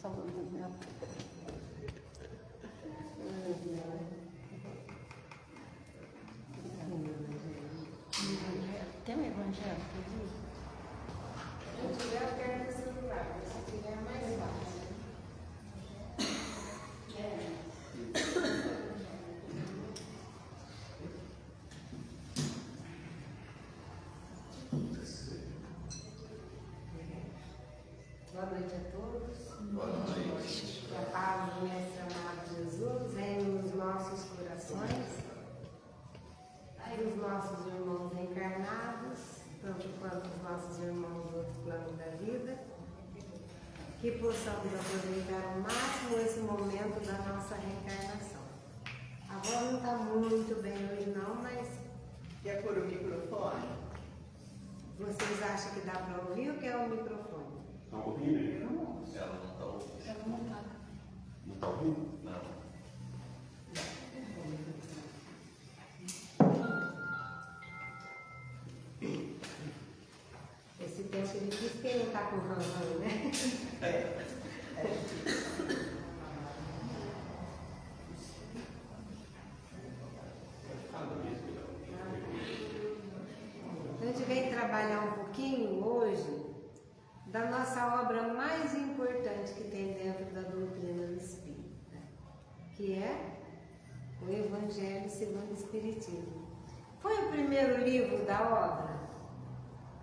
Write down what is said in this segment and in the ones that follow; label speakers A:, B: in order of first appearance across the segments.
A: salvando meu. Tem um evangelho que diz?
B: Se eu tiver, eu quero no celular. Se tiver, é mais fácil. Boa noite a todos.
C: Boa noite.
B: Que a paz do Mestre amado Jesus venha nos nossos corações, dos nossos irmãos encarnados, tanto quanto os nossos irmãos do outro plano da vida, que possamos aproveitar ao máximo esse momento da nossa reencarnação. A voz não está muito bem hoje não, mas
C: Quer pôr o microfone?
B: vocês acham que dá para ouvir ou quer o microfone?
D: Está ouvindo aí?
C: Ela não está ouvindo.
A: Ela não está.
D: Não está ouvindo?
C: Não.
B: Esse tempo ele diz que ele não está com ranço, né? A gente vem trabalhar um pouquinho hoje da nossa obra mais importante que tem dentro da doutrina do Espírita, que é o Evangelho segundo o Espiritismo. Foi o primeiro livro da obra?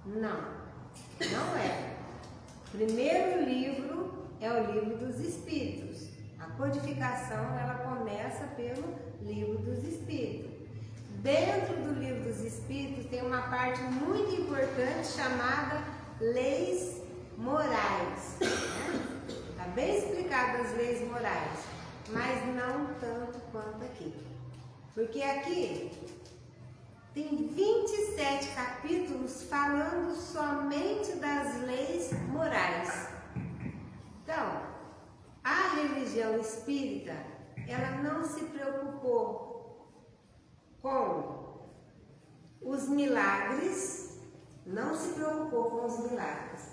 B: Não, não é. O primeiro livro é o Livro dos Espíritos. A codificação ela começa pelo Livro dos Espíritos. Dentro do Livro dos Espíritos tem uma parte muito importante chamada Leis Morais. Está bem explicado as leis morais, mas não tanto quanto aqui. Porque aqui tem 27 capítulos falando somente das leis morais. Então, a religião espírita, ela não se preocupou com os milagres, não se preocupou com os milagres.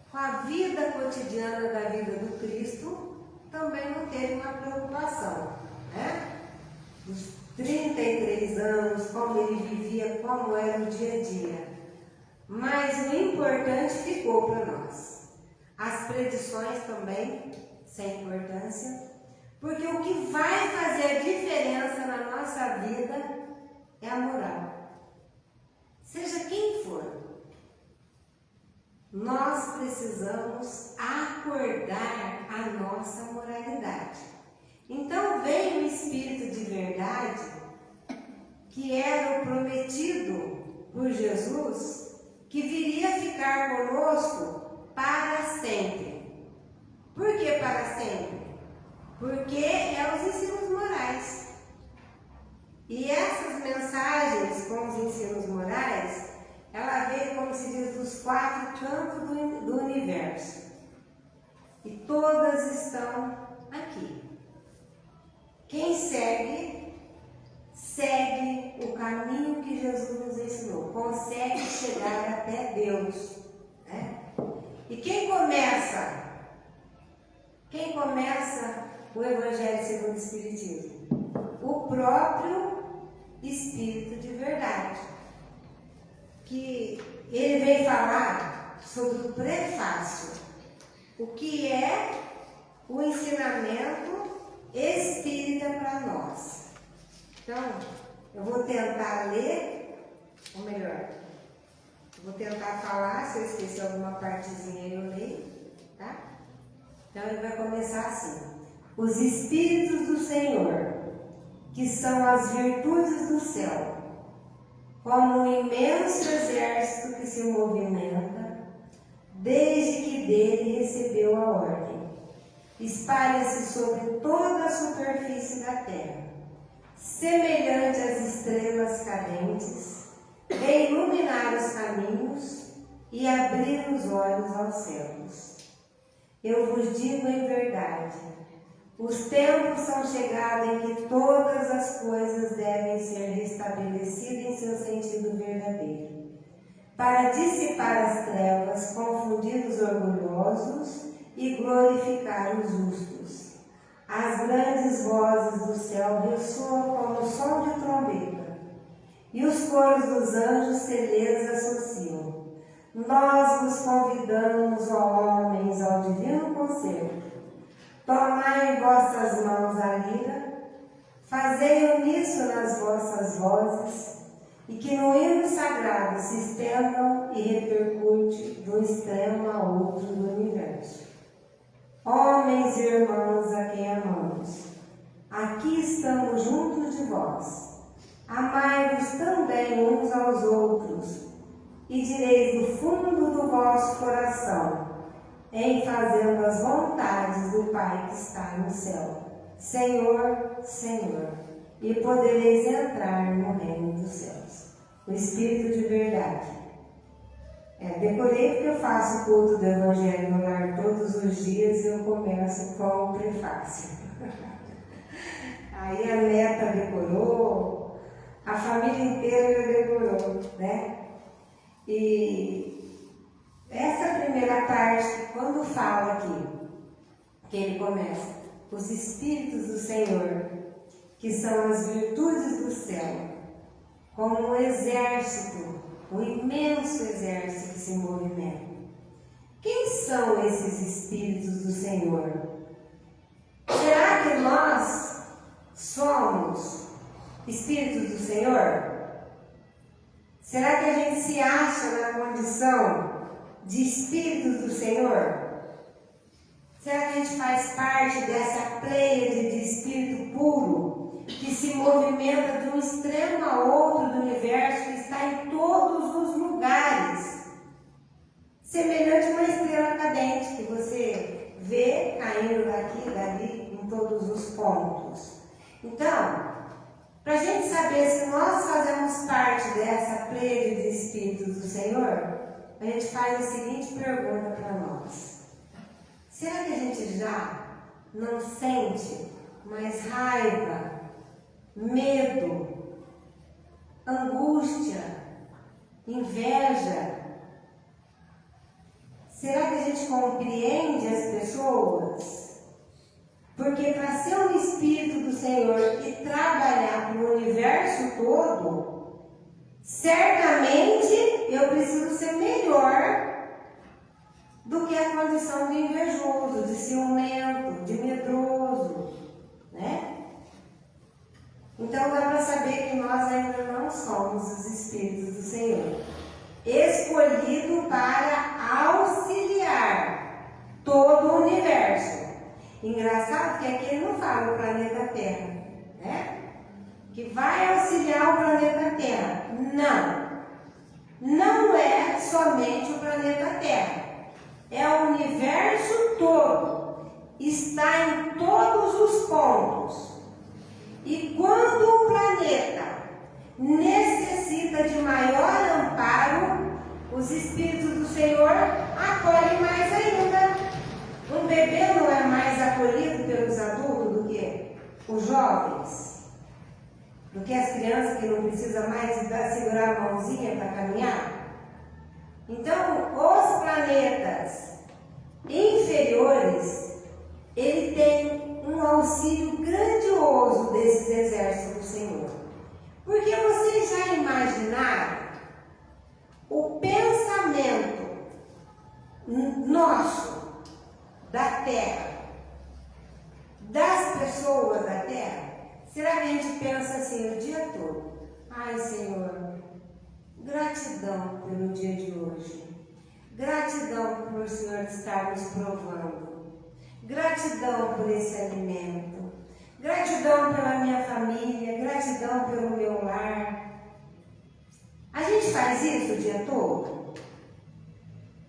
B: Com a vida cotidiana da vida do Cristo, também não teve uma preocupação, né? Os 33 anos, como ele vivia, como era o dia a dia. Mas o importante ficou para nós. As predições também, sem importância, porque o que vai fazer a diferença na nossa vida é a moral. Seja quem for, nós precisamos acordar a nossa moralidade. Então veio o Espírito de verdade, que era o prometido por Jesus, que viria ficar conosco para sempre. Por que para sempre? Porque é os ensinos morais. E essas mensagens com os ensinos morais, ela veio, como se diz, dos 4 cantos do universo. E todas estão aqui. Quem segue, segue o caminho que Jesus nos ensinou. Consegue chegar até Deus. Né? E quem começa o Evangelho segundo o Espiritismo? O próprio Espírito de verdade. Que ele veio falar sobre o prefácio, o que é o ensinamento espírita para nós. Então, eu vou tentar ler, ou melhor, eu vou tentar falar, se eu esquecer alguma partezinha eu leio, tá? Então ele vai começar assim: os Espíritos do Senhor, que são as virtudes do céu, como um imenso exército que se movimenta, desde que dele recebeu a ordem, espalha-se sobre toda a superfície da terra, semelhante às estrelas cadentes, de iluminar os caminhos e abrir os olhos aos céus. Eu vos digo em verdade, os tempos são chegados em que todas as coisas devem ser restabelecidas em seu sentido verdadeiro, para dissipar as trevas, confundir os orgulhosos
E: e glorificar os justos. As grandes vozes do céu ressoam como o som de trombeta, e os coros dos anjos se lhes associam. Nós vos convidamos, ó homens, ao divino concerto. Tomai em vossas mãos a lira, fazei uníssono nas vossas vozes, e que no hino sagrado se estendam e repercute de um extremo a outro do universo. Homens e irmãos a quem amamos, aqui estamos juntos de vós. Amai-vos também uns aos outros, e direis do fundo do vosso coração, em fazendo as vontades do Pai que está no céu. Senhor, Senhor, e podereis entrar no reino dos céus. O Espírito de verdade. Decorei porque eu faço o culto do Evangelho no lar todos os dias e eu começo com o prefácio. Aí a neta decorou, a família inteira decorou, né? E essa primeira parte, quando fala aqui, que ele começa, os Espíritos do Senhor, que são as virtudes do céu, como um exército, um imenso exército que se movimenta. Quem são esses Espíritos do Senhor? Será que nós somos Espíritos do Senhor? Será que a gente se acha na condição de Espíritos do Senhor? Será que a gente faz parte dessa pleiade de Espírito puro que se movimenta de um extremo a outro do universo, que está em todos os lugares, semelhante a uma estrela cadente que você vê caindo daqui e dali em todos os pontos? Então, para a gente saber se nós fazemos parte dessa pleiade de Espíritos do Senhor, a gente faz a seguinte pergunta para nós: será que a gente já não sente mais raiva, medo, angústia, inveja? Será que a gente compreende as pessoas? Porque para ser um Espírito do Senhor e trabalhar no universo todo, certamente eu preciso ser melhor do que a condição de invejoso, de ciumento, de medroso, né? Então dá para saber que nós ainda não somos os Espíritos do Senhor, escolhido para auxiliar todo o universo. Engraçado que aqui ele não fala o planeta Terra, né? Que vai auxiliar o planeta Terra. Não é somente o planeta Terra. É o universo todo. Está em todos os pontos. E quando o planeta necessita de maior amparo, os Espíritos do Senhor acolhem mais ainda. Um bebê não é mais acolhido pelos adultos do que os jovens, do que as crianças que não precisam mais segurar a mãozinha para caminhar. Então, os planetas inferiores, ele tem um auxílio grandioso desses exércitos do Senhor. Porque vocês já imaginaram o pensamento nosso da Terra, das pessoas da Terra? Será que a gente pensa assim o dia todo? Ai, Senhor, gratidão pelo dia de hoje, gratidão por o Senhor estar nos provando, gratidão por esse alimento, gratidão pela minha família, gratidão pelo meu lar. A gente faz isso o dia todo?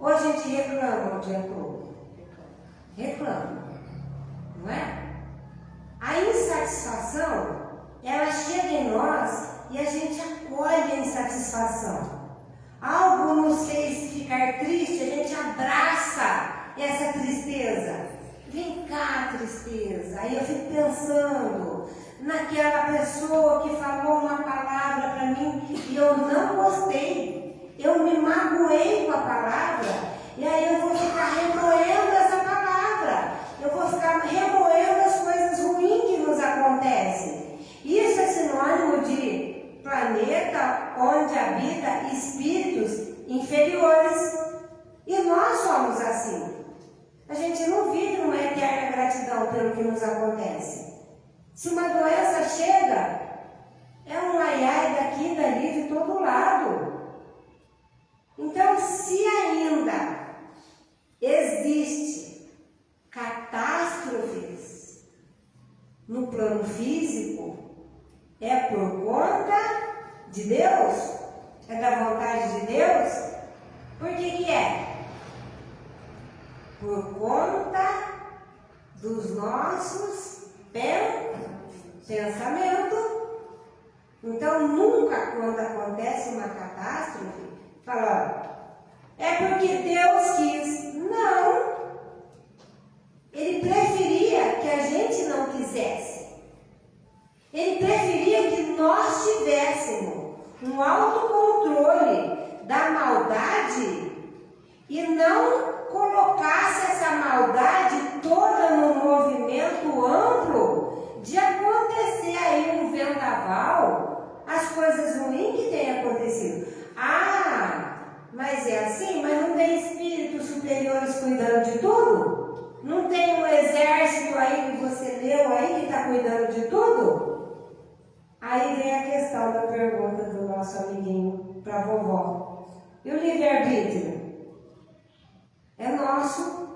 E: Ou a gente reclama o dia todo? Reclama, não é? A insatisfação, ela chega em nós e a gente acolhe a insatisfação. Algo nos fez ficar triste, a gente abraça essa tristeza. Vem cá, tristeza. Aí eu fico pensando naquela pessoa que falou uma palavra para mim e eu não gostei. Eu me magoei com a palavra e aí eu vou ficar remoendo essa palavra. remoendo as coisas ruins que nos acontecem. Isso é sinônimo de planeta onde habita espíritos inferiores. E nós somos assim. A gente não vive numa eterna gratidão pelo que nos acontece. Se uma doença chega, é um ai-ai daqui, dali, de todo lado. Então, se ainda existe catástrofes no plano físico, é por conta de Deus? É da vontade de Deus? Por que é? Por conta dos nossos pensamentos. Então, nunca quando acontece uma catástrofe, fala, é porque Deus quis. Não. Ele preferia que a gente não quisesse. Ele preferia que nós tivéssemos um autocontrole da maldade e não colocasse essa maldade toda num movimento amplo de acontecer aí um vendaval, as coisas ruins que têm acontecido. Ah, mas é assim? Mas não tem espíritos superiores cuidando de tudo? Não tem um exército aí que você leu aí que está cuidando de tudo? Aí vem a questão da pergunta do nosso amiguinho para a vovó. E o livre-arbítrio? É nosso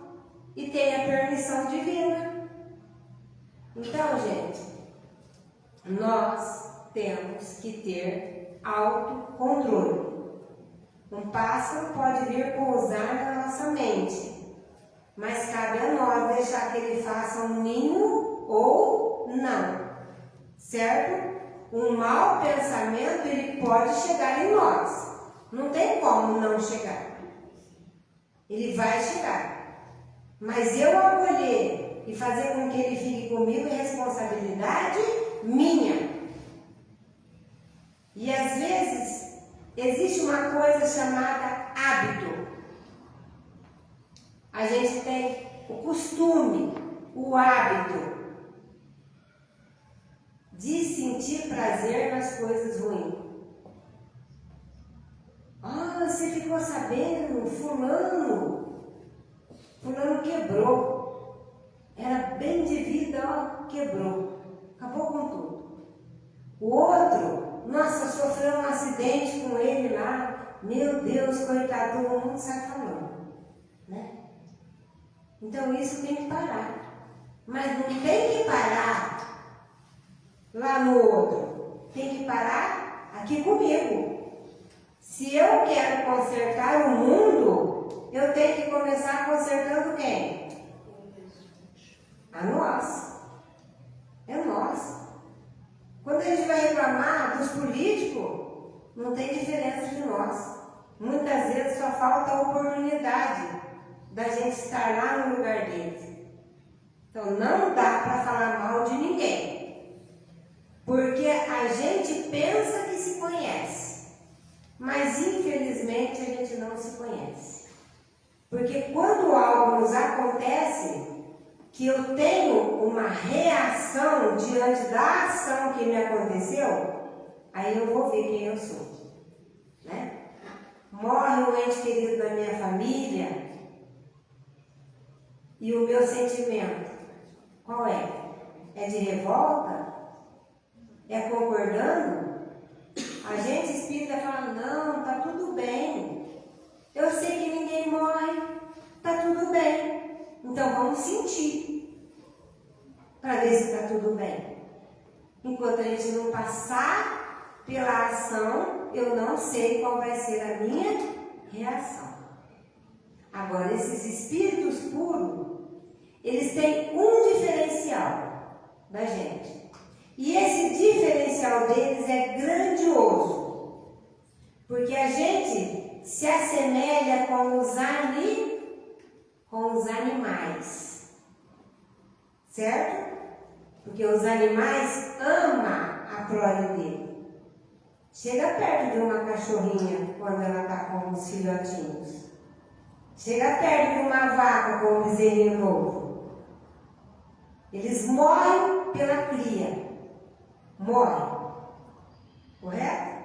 E: e tem a permissão divina. Então, gente, nós temos que ter autocontrole. Um pássaro pode vir pousar na nossa mente, mas cabe a nós deixar que ele faça um ninho ou não, certo? Um mau pensamento, ele pode chegar em nós. Não tem como não chegar. Ele vai chegar. Mas eu acolher e fazer com que ele fique comigo é responsabilidade minha. E às vezes existe uma coisa chamada hábito. A gente tem o costume, o hábito de sentir prazer nas coisas ruins. Ah, você ficou sabendo, fulano quebrou. Era bem de vida, ó, quebrou. Acabou com tudo. O outro, nossa, sofreu um acidente com ele lá. Meu Deus, coitado, todo mundo sai falando, né? Então isso tem que parar. Mas não tem que parar lá no outro. Tem que parar aqui comigo. Se eu quero consertar o mundo, eu tenho que começar consertando quem? A nós. É nós. Quando a gente vai reclamar dos políticos, não tem diferença de nós. Muitas vezes só falta a oportunidade da gente estar lá no lugar deles. Então não dá para falar mal de ninguém. Porque a gente pensa que se conhece. Mas infelizmente a gente não se conhece. Porque quando algo nos acontece, que eu tenho uma reação diante da ação que me aconteceu, aí eu vou ver quem eu sou, né? Morre um ente querido da minha família e o meu sentimento, qual é? É de revolta? É concordando? A gente espírita fala, não, tá tudo bem. Eu sei que ninguém morre, tá tudo bem. Então vamos sentir, para ver se tá tudo bem. Enquanto a gente não passar pela ação, eu não sei qual vai ser a minha reação. Agora, esses espíritos puros, eles têm um diferencial da gente. E esse diferencial deles é grandioso, porque a gente se assemelha com os animais, certo? Porque os animais amam a prole dele. Chega perto de uma cachorrinha quando ela está com os filhotinhos. Chega perto de uma vaca com um bezerrinho novo. Eles morrem pela cria. Morrem. Correto?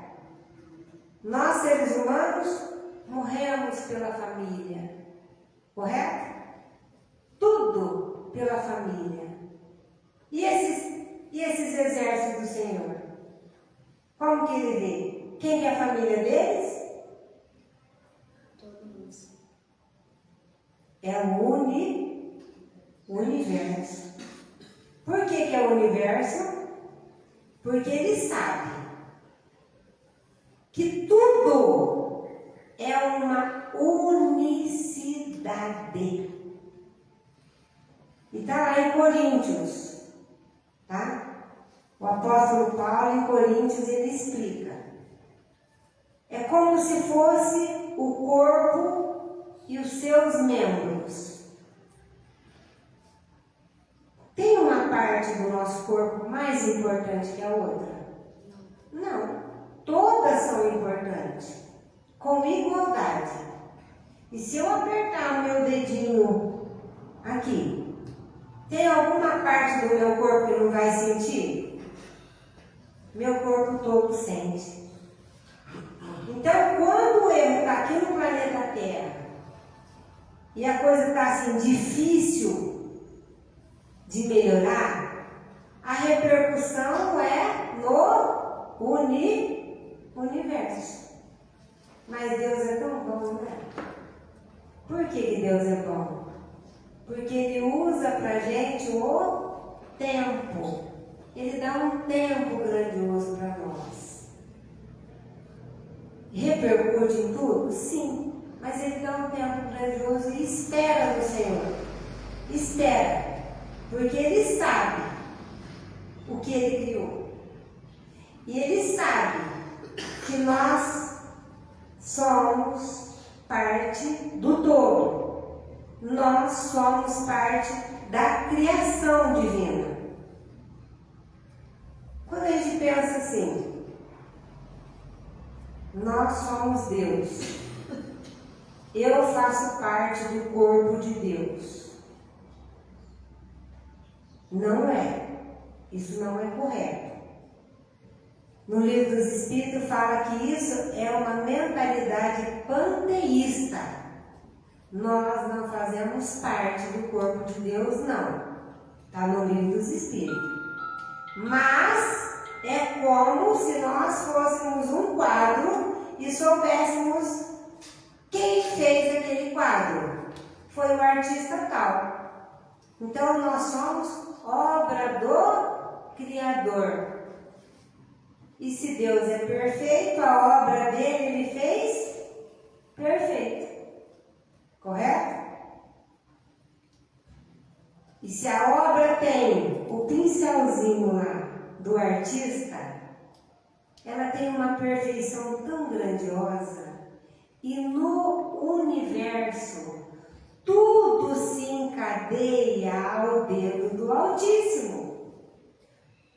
E: Nós, seres humanos, morremos pela família. Correto? Tudo pela família. E esses exércitos do Senhor? Como que ele vê? Quem que é a família deles?
A: Todos.
E: É o universo. Por que é o universo? Porque ele sabe que tudo é uma unicidade. E está lá em Coríntios, tá? O apóstolo Paulo em Coríntios ele explica. É como se fosse o corpo e os seus membros. Tem uma parte do nosso corpo mais importante que a outra? Não. Todas são importantes, com igualdade. E se eu apertar o meu dedinho aqui, tem alguma parte do meu corpo que não vai sentir? Meu corpo todo sente. Então, quando eu estou aqui no planeta Terra e a coisa está assim difícil de melhorar, a repercussão é no universo. Mas Deus é tão bom, né? Por que Deus é bom? Porque Ele usa pra gente o tempo. Ele dá um tempo grandioso para nós. Repercute em tudo? Sim. Mas Ele dá um tempo grandioso e espera no Senhor. Espera. Porque Ele sabe o que Ele criou. E Ele sabe que nós somos parte do todo. Nós somos parte da criação divina. Quando a gente pensa assim, nós somos Deus. Eu faço parte do corpo de Deus. Não é. Isso não é correto. No Livro dos Espíritos fala que isso é uma mentalidade panteísta. Nós não fazemos parte do corpo de Deus, não. Está no Livro dos Espíritos. Mas é como se nós fôssemos um quadro e soubéssemos quem fez aquele quadro. Foi o artista tal. Então nós somos obra do Criador. E se Deus é perfeito, a obra dele ele fez perfeito. Correto? E se a obra tem o pincelzinho lá do artista, ela tem uma perfeição tão grandiosa. E no universo, tudo se encadeia ao dedo do Altíssimo.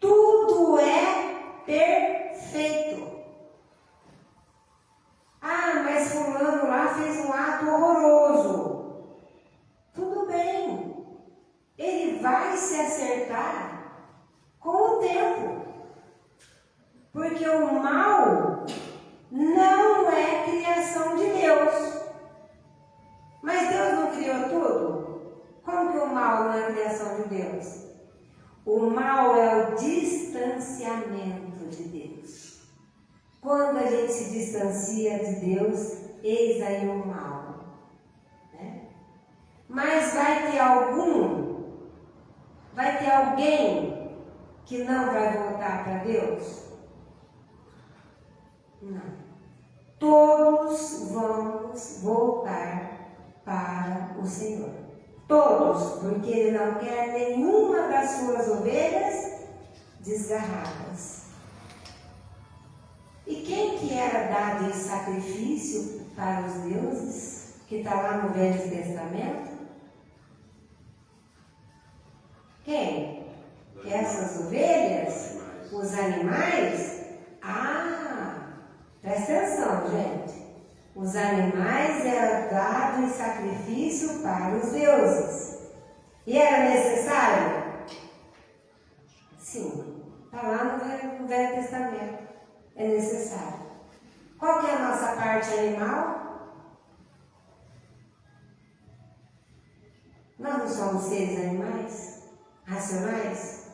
E: Tudo é perfeito. Ah, mas fulano lá fez um ato horroroso. Tudo bem. Ele vai se acertar com o tempo. Porque o mal não é criação de Deus. Mas Deus não criou tudo? Como que o mal não é criação de Deus? O mal é o distanciamento de Deus. Quando a gente se distancia de Deus, eis aí o mal. Né? Mas vai ter alguém que não vai voltar para Deus? Não. Todos vamos voltar para o Senhor. Todos, porque Ele não quer nenhuma das suas ovelhas desgarradas. E quem que era dado em sacrifício para os deuses, que está lá no Velho Testamento? Quem? Essas ovelhas? Os animais? Presta atenção, gente. Os animais eram dados em sacrifício para os deuses. E era necessário? Sim, está lá no Velho Testamento. É necessário. Qual que é a nossa parte animal? Nós não somos seres animais? Racionais?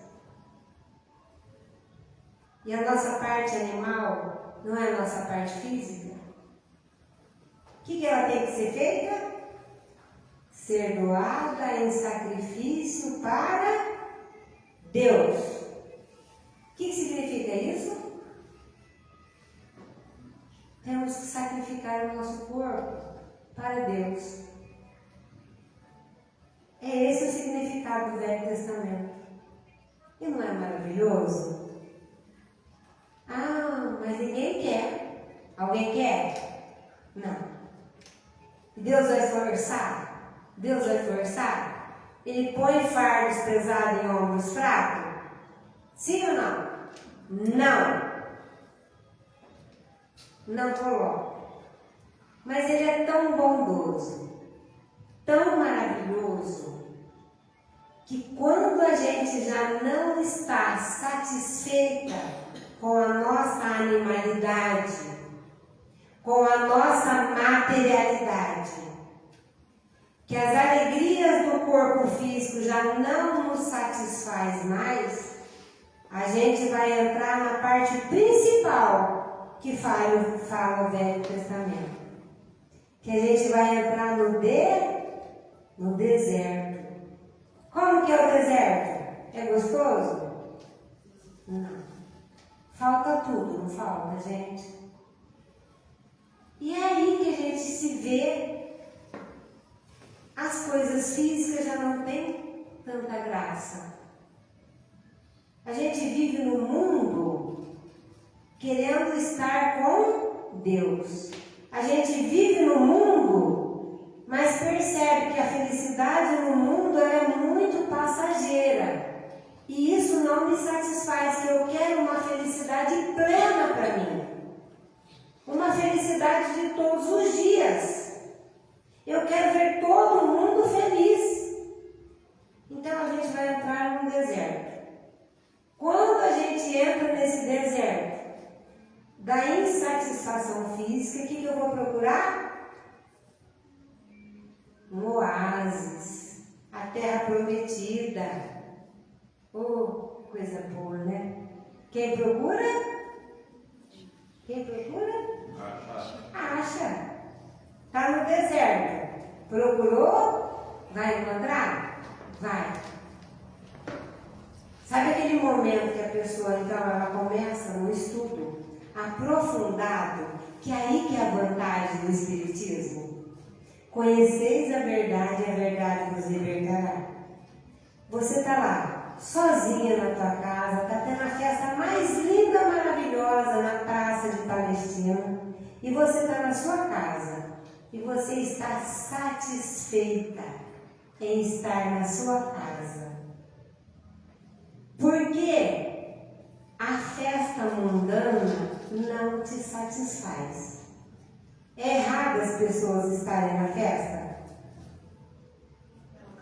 E: E a nossa parte animal não é a nossa parte física? O que ela tem que ser feita? Ser doada em sacrifício para Deus. O que significa isso? Temos que sacrificar o nosso corpo para Deus. É esse o significado do Velho Testamento. E não é maravilhoso? Ah, mas ninguém quer. Alguém quer? Não. Deus vai forçar? Deus vai forçar? Ele põe fardos pesados em ombros fracos? Sim ou não? Não. Não coloca. Mas ele é tão bondoso, tão maravilhoso, que quando a gente já não está satisfeita com a nossa animalidade, com a nossa materialidade, que as alegrias do corpo físico já não nos satisfaz mais, a gente vai entrar na parte principal que fala o Velho Testamento. Que a gente vai entrar no deserto. Como que é o deserto? É gostoso? Não. Falta tudo, não falta, gente? E é aí que a gente se vê, as coisas físicas já não têm tanta graça. A gente vive no mundo querendo estar com Deus. A gente vive no mundo, mas percebe que a felicidade no mundo é muito passageira. E isso não me satisfaz, que eu quero uma felicidade plena para mim. Uma felicidade de todos os dias. Eu quero ver todo mundo feliz. Então a gente vai entrar num deserto. Quando a gente entra nesse deserto da insatisfação física, o que eu vou procurar? Um oásis, a terra prometida. Oh, coisa boa, né? Quem procura? Quem procura? Acha. Está no deserto. Procurou? Vai encontrar? Vai. Sabe aquele momento que a pessoa, então, ela começa no estudo aprofundado, que é aí que é a vantagem do Espiritismo? Conheceis a verdade vos libertará. Você está lá, sozinha na tua casa, está tendo a festa mais linda, maravilhosa na Praça de Palestina, e você está na sua casa, e você está satisfeita em estar na sua casa. Porque a festa mundana não te satisfaz. É errado as pessoas estarem na festa?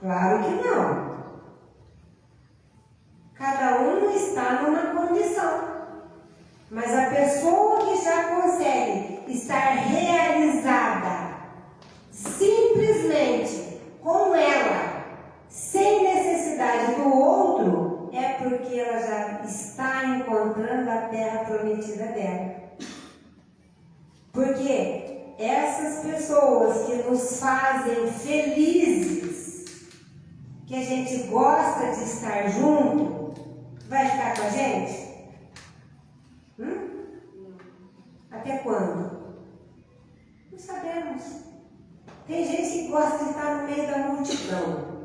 E: Claro que não. Cada um está numa condição. Mas a pessoa que já consegue estar realizada simplesmente com ela, sem necessidade do outro, é porque ela já está encontrando a terra prometida dela. Porque essas pessoas que nos fazem felizes, que a gente gosta de estar junto, vai ficar com a gente? Até quando? Não sabemos. Tem gente que gosta de estar no meio da multidão.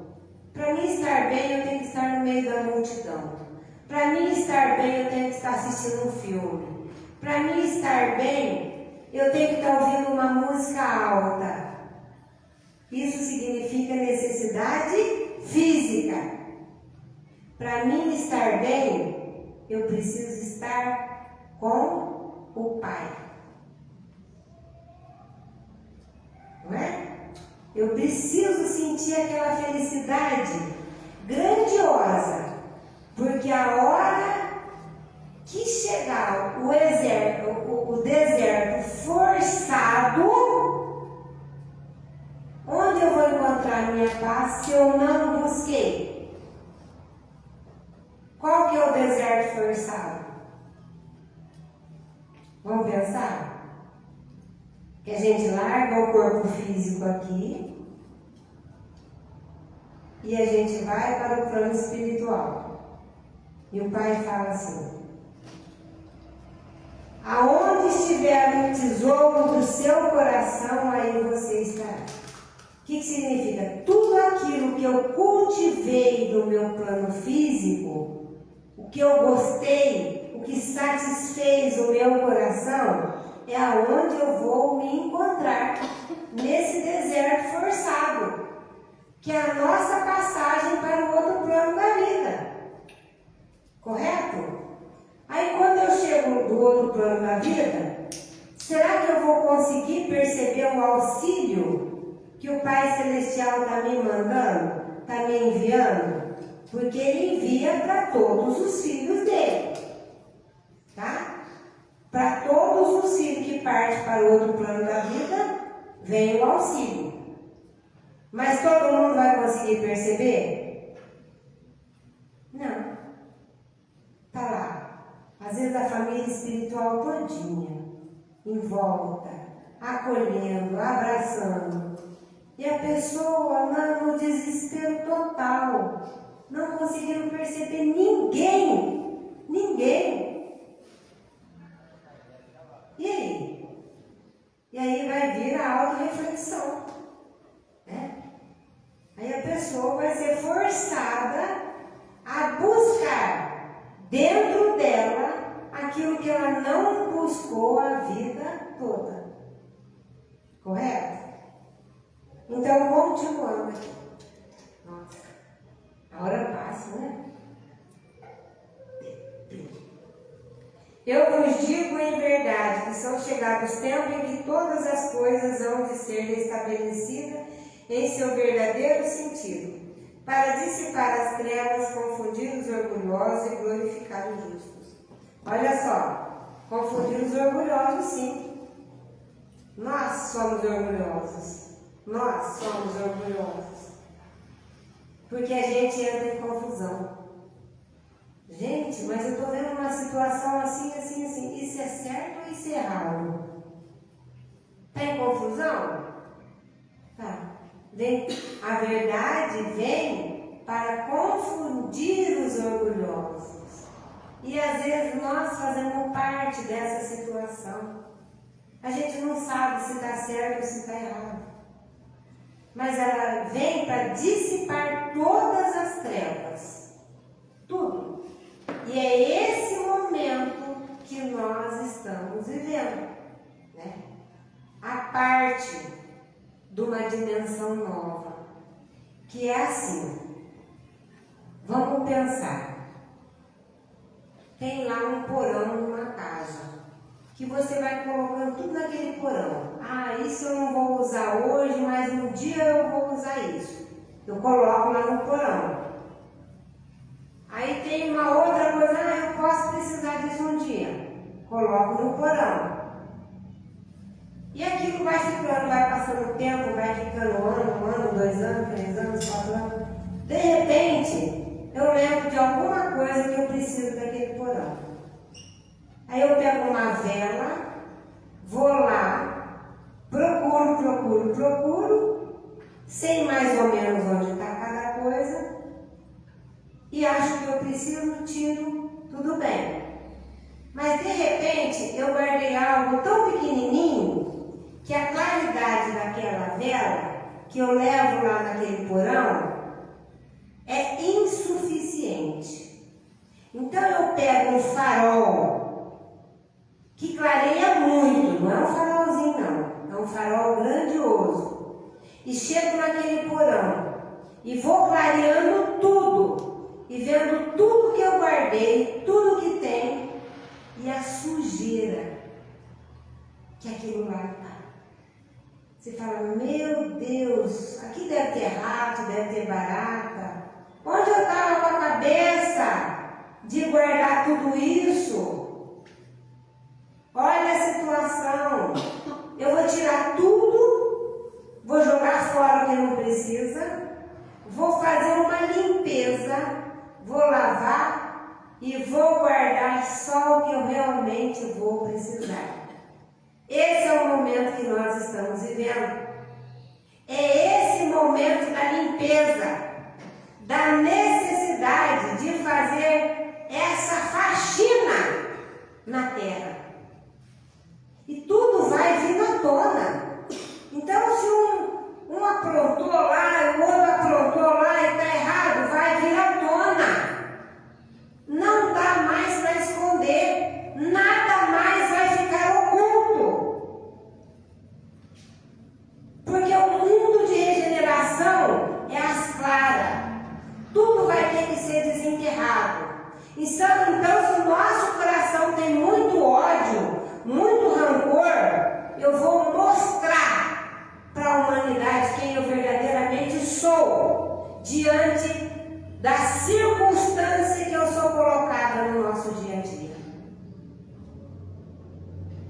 E: Para mim estar bem, eu tenho que estar no meio da multidão. Para mim estar bem, eu tenho que estar assistindo um filme. Para mim estar bem, eu tenho que estar ouvindo uma música alta. Isso significa necessidade física. Para mim estar bem, eu preciso estar com o Pai. Não é? Eu preciso sentir aquela felicidade grandiosa Porque a hora que chegar o deserto forçado, onde eu vou encontrar minha paz se eu não busquei? Qual que é o deserto forçado? Vamos pensar? Que a gente larga o corpo físico aqui e a gente vai para o plano espiritual. E o Pai fala assim: aonde estiver o tesouro do seu coração, aí você estará. O que significa? Tudo aquilo que eu cultivei do meu plano físico, o que eu gostei, o que satisfez o meu coração, é aonde eu vou me encontrar nesse deserto forçado, que é a nossa passagem para o outro plano da vida. Correto? Aí quando eu chego do outro plano da vida, será que eu vou conseguir perceber o auxílio que o Pai Celestial está me mandando, está me enviando? Porque Ele envia para todos os filhos dele. Tá? Para todos os filhos que partem para o outro plano da vida, vem o auxílio. Mas todo mundo vai conseguir perceber? Não. Está lá. Às vezes a família espiritual todinha, em volta, acolhendo, abraçando. E a pessoa no desespero total, não conseguindo perceber ninguém. E aí? E aí vai vir a auto-reflexão, né? Aí a pessoa vai ser forçada a buscar dentro dela aquilo que ela não buscou a vida toda. Correto? Então, continuando aqui. Nossa, a hora passa, né? Eu vos digo em verdade que são chegados tempos em que todas as coisas hão de ser estabelecidas em seu verdadeiro sentido, para dissipar as trevas, confundir os orgulhosos e glorificar os justos. Olha só, confundir os orgulhosos, sim. Nós somos orgulhosos. Nós somos orgulhosos. Porque a gente entra em confusão. Gente, mas eu estou vendo uma situação assim. Isso é certo ou isso é errado? Está em confusão? Tá. A verdade vem para confundir os orgulhosos. E às vezes nós fazemos parte dessa situação. A gente não sabe se está certo ou se está errado. Mas ela vem para dissipar todas as trevas. Tudo. E é esse momento que nós estamos vivendo, né? A parte de uma dimensão nova, que é assim. Vamos pensar. Tem lá um porão numa casa, que você vai colocando tudo naquele porão. Ah, isso eu não vou usar hoje, mas um dia eu vou usar isso. Eu coloco lá no porão. Aí tem uma outra coisa, eu posso precisar disso um dia. Coloco no porão. E aquilo vai ficando, vai passando o tempo, vai ficando um ano, 2 anos, 3 anos, 4 anos. De repente, eu lembro de alguma coisa que eu preciso daquele porão. Aí eu pego uma vela, vou lá, procuro, sei mais ou menos onde está cada coisa, e acho que eu preciso, tiro, tudo bem. Mas de repente eu guardei algo tão pequenininho que a claridade daquela vela que eu levo lá naquele porão é insuficiente. Então eu pego um farol que clareia muito, não é um farolzinho não, é um farol grandioso, e chego naquele porão e vou clareando tudo e vendo tudo que eu guardei, tudo que tem, e a sujeira que aquilo lá está. Você fala, meu Deus, aqui deve ter rato, deve ter barata. Onde eu estava com a cabeça? de guardar tudo isso. Olha a situação. Eu vou tirar tudo, vou jogar fora o que não precisa, vou fazer uma limpeza, vou lavar e vou guardar só o que eu realmente vou precisar. Esse é o momento que nós estamos vivendo. É esse momento da limpeza, da necessidade de fazer essa faxina na terra. E tudo vai vir à tona. Então, se um aprontou lá, o outro aprontou lá e está errado, vai vir à tona. Não dá mais para esconder, nada mais vai ficar oculto. Porque o mundo de regeneração é às claras. Tudo vai ter que ser desenterrado. Então, se o nosso coração tem muito ódio, muito rancor, eu vou mostrar para a humanidade quem eu verdadeiramente sou, diante da circunstância que eu sou colocada no nosso dia a dia.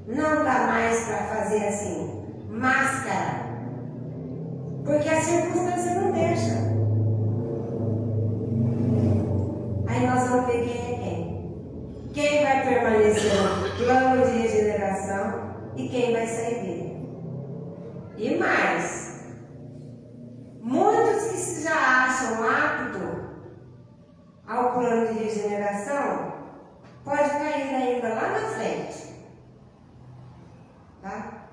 E: Não dá mais para fazer assim, máscara, porque a circunstância não deixa. Aí nós vamos ver quem é quem. Quem vai permanecer no plano de regeneração e quem vai sair dele. E mais, muitos que já acham apto ao plano de regeneração, pode cair ainda lá na frente. Tá?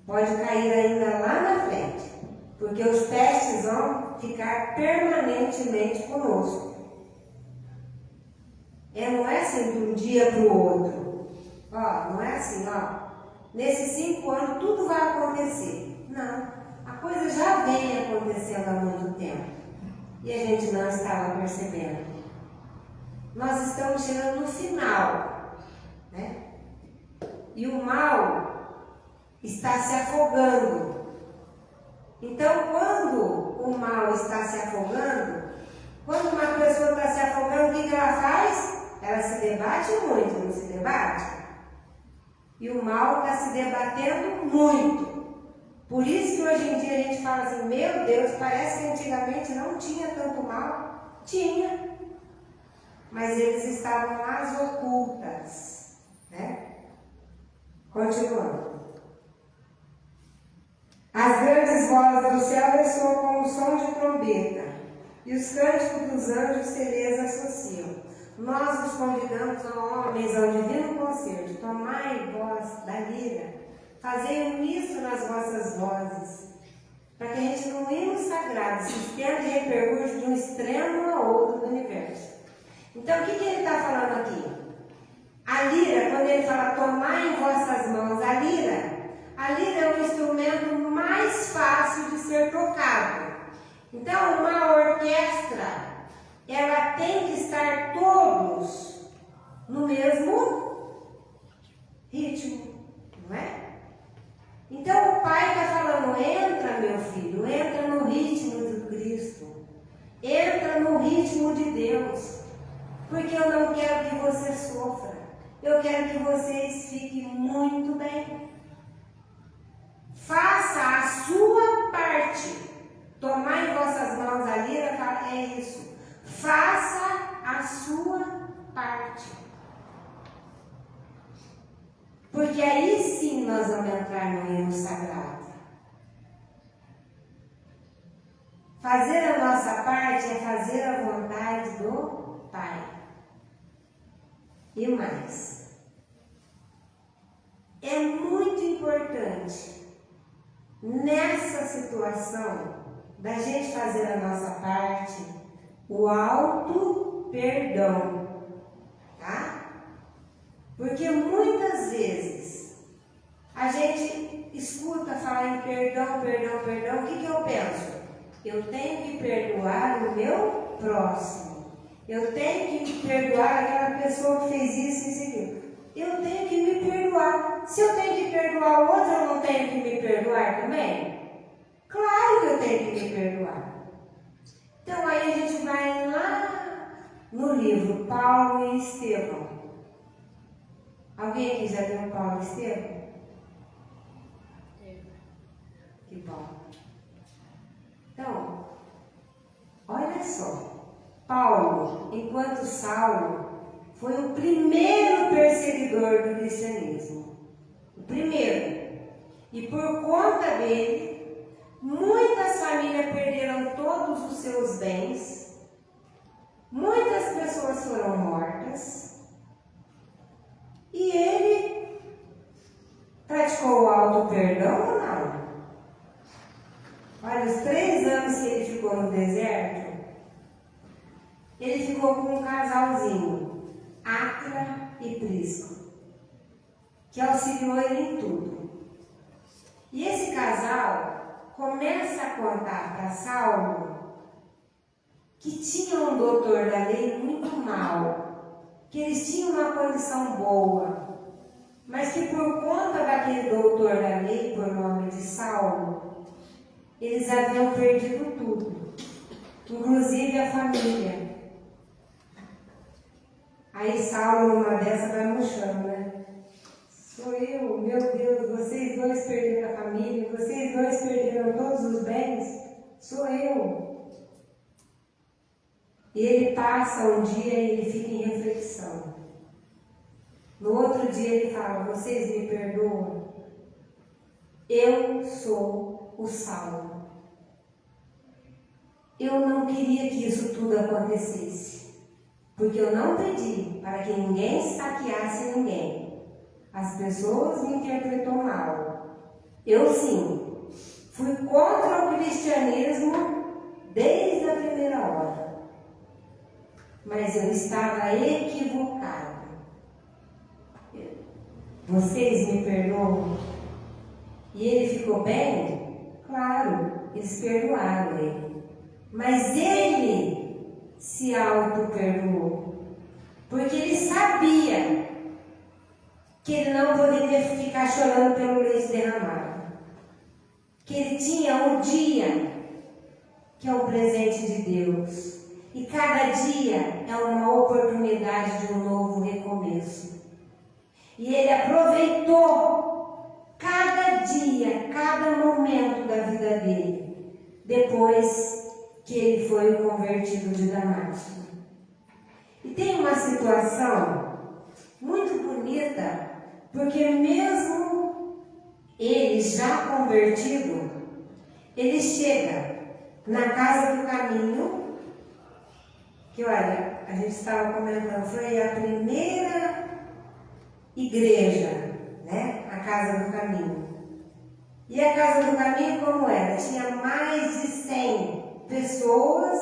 E: Pode cair ainda lá na frente. Porque os testes vão ficar permanentemente conosco. Não é assim de um dia para o outro. Não é assim, nesses 5 anos tudo vai acontecer. Não, a coisa já vem acontecendo há muito tempo. E a gente não estava percebendo. Nós estamos chegando no final, né? E o mal está se afogando. Então, quando o mal está se afogando, quando uma pessoa está se afogando, o que ela faz? Ela se debate muito, não se debate? E o mal está se debatendo muito. Por isso que hoje em dia a gente fala assim, meu Deus, parece que antigamente não tinha tanto mal. Tinha. Mas eles estavam às ocultas, né? Continuando. As grandes vozes do céu ressoam com o som de trombeta, e os cânticos dos anjos se lhes associam. Nós os convidamos, ó homens, ao divino concerto, tomai voz da lira, fazei uníssono nas vossas vozes, para que a gente no hino sagrado se estenda e repercute de um extremo a outro do universo. Então, o que ele está falando aqui? A lira, quando ele fala tomai em vossas mãos a lira é um instrumento mais fácil de ser tocado. Então, uma orquestra, ela tem que estar todos no mesmo ritmo, não é? Então, o pai está falando, entra meu filho, entra no ritmo de Cristo, entra no ritmo de Deus, porque eu não quero que você sofra, eu quero que vocês fiquem muito bem. Faça a sua parte. Tomar em vossas mãos a lira, é isso. Faça a sua parte. Porque aí sim nós vamos entrar no hino sagrado. Fazer a nossa parte é fazer a vontade do Pai. E mais. É muito importante nessa situação da gente fazer a nossa parte, o auto perdão, tá? Porque muitas vezes a gente escuta falar em perdão, perdão, perdão. O que eu penso? Eu tenho que perdoar o meu próximo. Eu tenho que perdoar aquela pessoa que fez isso e isso aqui. Eu tenho que me perdoar. Se eu tenho que perdoar o outro, eu não tenho que me perdoar também? Claro que eu tenho que me perdoar. Então aí a gente vai lá no livro Paulo e Estevão. Alguém aqui já leu Paulo e Estevão? Que bom. Então, olha só. Paulo, enquanto Saulo, foi o primeiro perseguidor do cristianismo. O primeiro. E por conta dele, muitas famílias perderam todos os seus bens, muitas pessoas foram mortas, e ele praticou o auto-perdão ou não? Olha, os 3 anos que ele ficou no deserto, ele ficou com um casalzinho, Áquila e Prisca, que auxiliou ele em tudo. E esse casal começa a contar para Saulo que tinha um doutor da lei muito mau, que eles tinham uma condição boa, mas que por conta daquele doutor da lei, por nome de Saulo, eles haviam perdido tudo, inclusive a família. Aí Saulo, numa dessa, vai murchando, né? Sou eu, meu Deus, vocês 2 perderam a família, vocês 2 perderam todos os bens, sou eu. E ele passa um dia e ele fica em reflexão. No outro dia ele fala, vocês me perdoam? Eu sou o Saulo. Eu não queria que isso tudo acontecesse, porque eu não pedi para que ninguém saqueasse ninguém. As pessoas me interpretou mal. Eu sim, fui contra o cristianismo desde a primeira hora. Mas eu estava equivocado. Vocês me perdoam? E ele ficou bem? Claro, eles perdoaram ele. Mas ele se auto-perdoou. Porque ele sabia que ele não poderia ficar chorando pelo leite derramado. Que ele tinha um dia, que é o presente de Deus. E cada dia é uma oportunidade de um novo recomeço. E ele aproveitou cada dia, cada momento da vida dele, depois que ele foi o convertido de Damasco. E tem uma situação muito bonita, porque mesmo ele já convertido, ele chega na casa do caminho, que olha, a gente estava comentando, foi a primeira igreja, né? A casa do caminho. E a casa do caminho como era? Tinha mais de 100 pessoas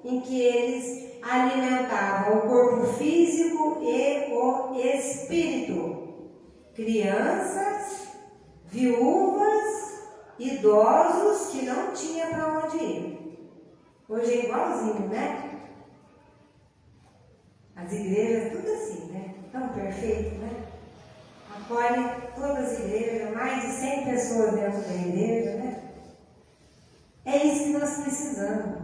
E: em que eles alimentavam o corpo físico e o espírito. Crianças, viúvas, idosos que não tinham para onde ir. Hoje é igualzinho, né? As igrejas, tudo assim, né? Tão perfeito, né? Acolhe todas as igrejas, mais de 100 pessoas dentro da igreja, né? É isso que nós precisamos.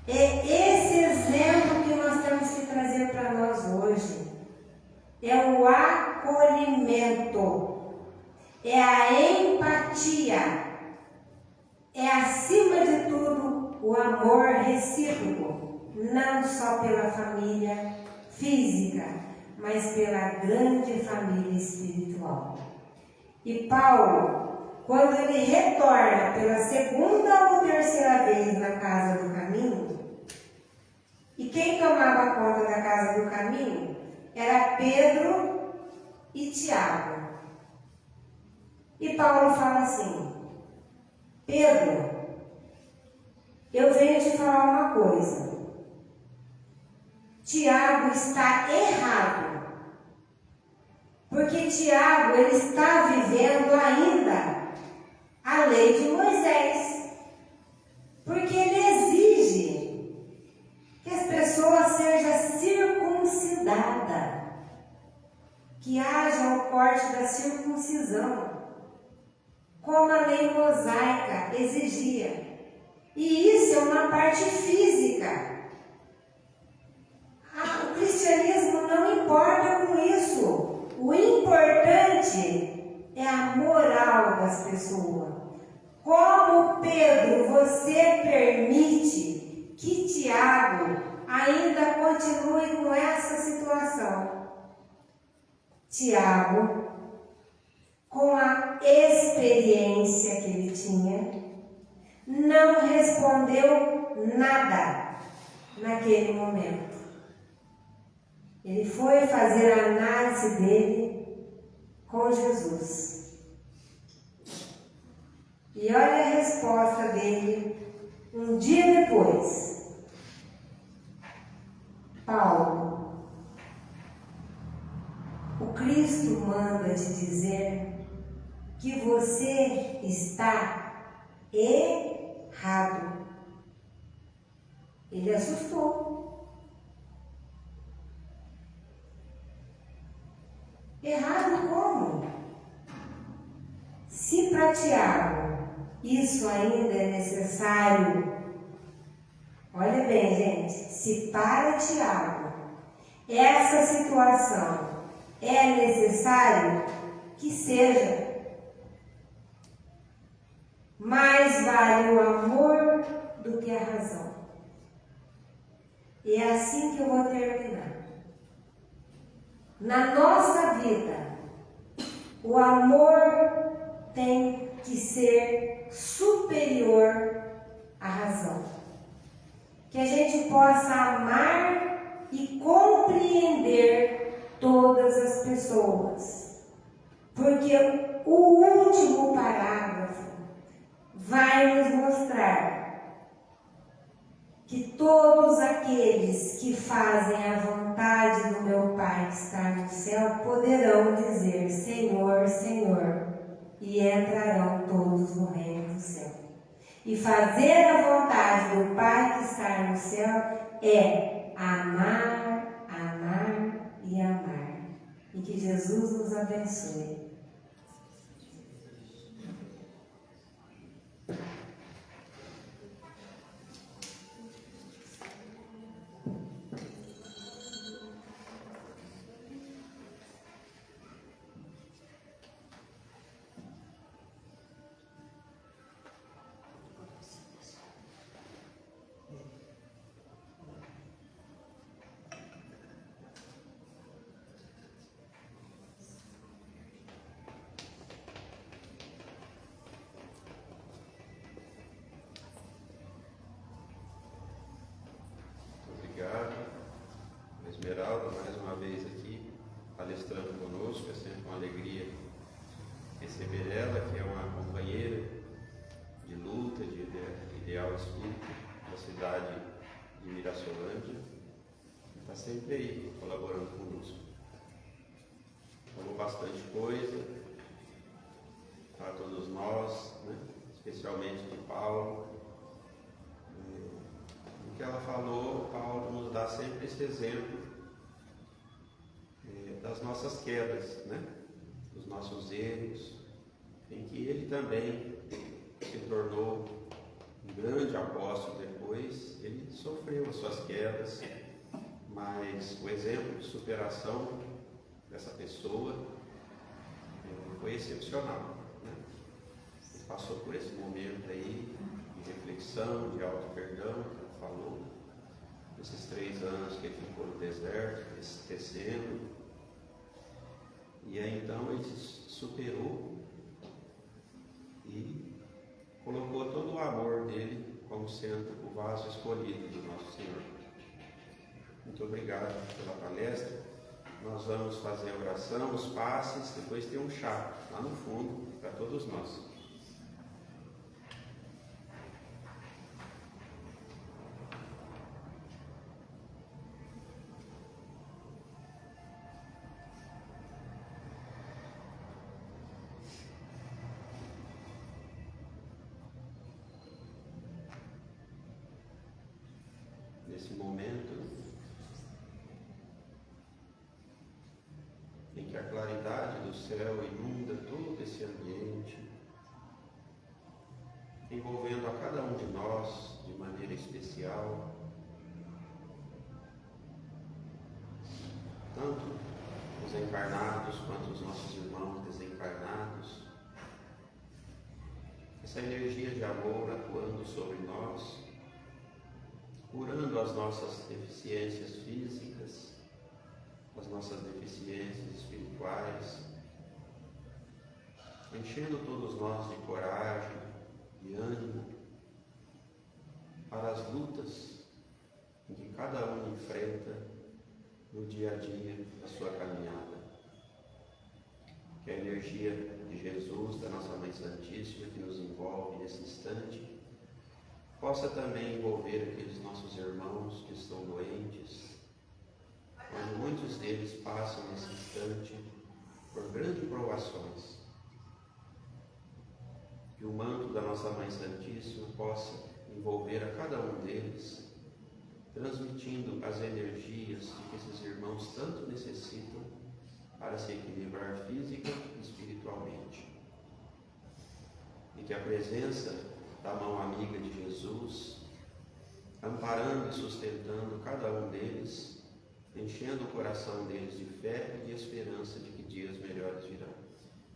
E: É esse exemplo que nós temos que trazer para nós hoje. É o acolhimento, é a empatia, é acima de tudo o amor recíproco, não só pela família física, mas pela grande família espiritual. E Paulo, quando ele retorna pela segunda ou terceira vez na casa do caminho, e quem tomava conta da casa do caminho era Pedro e Tiago. E Paulo fala assim, Pedro, eu venho te falar uma coisa. Tiago está errado. Porque Tiago, ele está vivendo ainda a lei de Moisés. Porque ele exige que as pessoas sejam circuncidadas. Que haja o corte da circuncisão. Como a lei mosaica exigia. E isso é uma parte física. pessoa. Como Pedro, você permite que Tiago ainda continue com essa situação? Tiago, com a experiência que ele tinha, não respondeu nada naquele momento. Ele foi fazer a análise dele com Jesus. E olha a resposta dele um dia depois. Paulo, o Cristo manda te dizer que você está errado. Ele assustou. Errado como? Se para Tiago isso ainda é necessário, olha bem, gente, se para Tiago essa situação é necessário, que seja. Mais vale o amor do que a razão. E é assim que eu vou terminar. Na nossa vida, o amor tem que ser superior à razão. Que a gente possa amar e compreender todas as pessoas. Porque o último parágrafo vai nos mostrar que todos aqueles que fazem a vontade do meu Pai que está no céu poderão dizer: Senhor, Senhor, e entrarão todos no reino do céu. E fazer a vontade do Pai que está no céu é amar, amar e amar. E que Jesus nos abençoe.
D: Obrigado. Esmeralda, mais uma vez aqui, palestrando conosco. É sempre uma alegria receber ela, que é uma companheira de luta, de ideal espírita da cidade de Mirassolândia. Está sempre aí, colaborando conosco. Falou bastante coisa para todos nós, né? Especialmente de Paulo. O que ela falou, Paulo nos dá sempre esse exemplo das nossas quedas, né? Dos nossos erros, em que ele também se tornou um grande apóstolo depois. Ele sofreu as suas quedas, mas o exemplo de superação dessa pessoa foi excepcional, né? Ele passou por esse momento aí de reflexão, de auto-perdão, que ela falou, esses 3 anos que ele ficou no deserto, esquecendo, e aí então ele se superou e colocou todo o amor dele como sendo o vaso escolhido do nosso Senhor. Muito obrigado pela palestra. Nós vamos fazer a oração, os passes, depois tem um chá lá no fundo para todos nós. Nesse momento em que a claridade do céu inunda todo esse ambiente, envolvendo a cada um de nós de maneira especial, tanto os encarnados quanto os nossos irmãos desencarnados, essa energia de amor atuando sobre nós, curando as nossas deficiências físicas, as nossas deficiências espirituais, enchendo todos nós de coragem, de ânimo, para as lutas em que cada um enfrenta no dia a dia da sua caminhada. Que a energia de Jesus, da nossa Mãe Santíssima, que nos envolve nesse instante, possa também envolver aqueles nossos irmãos que estão doentes, onde muitos deles passam nesse instante por grandes provações. Que o manto da nossa Mãe Santíssima possa envolver a cada um deles, transmitindo as energias de que esses irmãos tanto necessitam para se equilibrar física e espiritualmente. E que a presença da mão amiga de Jesus, amparando e sustentando cada um deles, enchendo o coração deles de fé e de esperança de que dias melhores virão.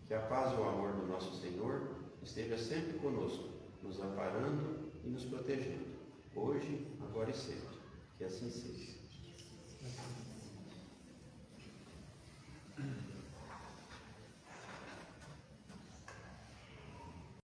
D: Que a paz e o amor do nosso Senhor esteja sempre conosco, nos amparando e nos protegendo, hoje, agora e sempre. Que assim seja.